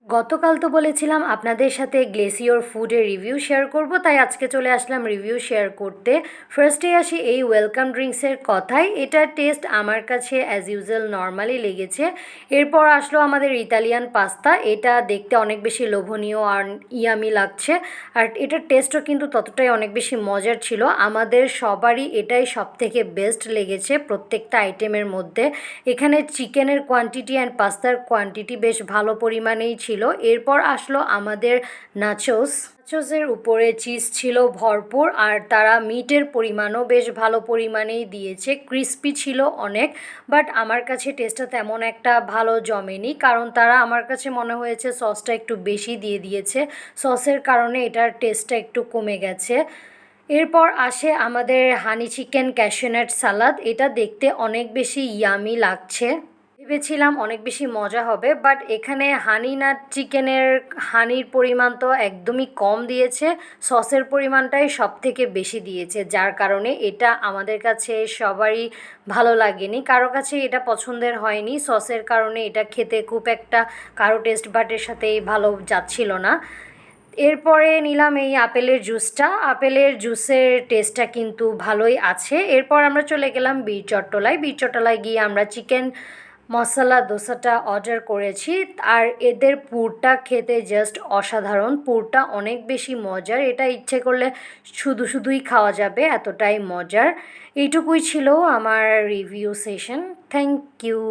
গতকাল তো বলেছিলাম আপনাদের সাথে গ্লেসিওর ফুডের রিভিউ শেয়ার করব, তাই আজকে চলে আসলাম রিভিউ শেয়ার করতে। ফার্স্টে আসি এই ওয়েলকাম ড্রিঙ্কসের কথায়। এটার টেস্ট আমার কাছে অ্যাজ ইউজুয়াল নর্মালি লেগেছে। এরপর আসলো আমাদের ইতালিয়ান পাস্তা। এটা দেখতে অনেক বেশি লোভনীয় আর ইয়ামি লাগছে, আর এটার টেস্টও কিন্তু ততটাই অনেক বেশি মজার ছিল। আমাদের সবারই এটাই সব থেকে বেস্ট লেগেছে প্রত্যেকটা আইটেমের মধ্যে। এখানে চিকেনের কোয়ান্টিটি অ্যান্ড পাস্তার কোয়ান্টিটি বেশ ভালো পরিমাণেই ছিল। এরপর আসলো আমাদের নাচোস। নাচোসের উপরে চিজ ছিল ভরপুর, আর তারা মিটের পরিমাণও বেশ ভালো পরিমাণেই দিয়েছে। ক্রিস্পি ছিল অনেক, বাট আমার কাছে টেস্টটা তেমন একটা ভালো জমেনি, কারণ তারা আমার কাছে মনে হয়েছে সসটা একটু বেশি দিয়ে দিয়েছে। সসের কারণে এটার টেস্টটা একটু কমে গেছে। এরপর আসে আমাদের হানি চিকেন ক্যাশিউনাট সালাদ। এটা দেখতে অনেক বেশি ইয়ামি লাগছে। ভেবেছিলাম অনেক বেশি মজা হবে, বাট এখানে হানি নাট চিকেনের হানির পরিমাণ তো একদমই কম দিয়েছে, সসের পরিমাণটাই সব থেকে বেশি দিয়েছে, যার কারণে এটা আমাদের কাছে সবারই ভালো লাগেনি, কারো কাছে এটা পছন্দের হয়নি। সসের কারণে এটা খেতে খুব একটা কারো টেস্ট বাটের সাথে ভালো যাচ্ছিল না। এরপরে নিলাম এই আপেলের জুসটা। আপেলের জুসের টেস্টটা কিন্তু ভালোই আছে। এরপর আমরা চলে গেলাম বীর চট্টলায়। বীর চট্টলায় গিয়ে আমরা চিকেন মশলা দোসাটা অর্ডার করেছি। আর এদের পুরটা খেতে জাস্ট অসাধারণ। পুরটা অনেক বেশি মজার, এটা ইচ্ছে করলে শুধু শুধুই খাওয়া যাবে, এতটাই মজার। এইটুকুই ছিল আমার রিভিউ সেশন। Thank you.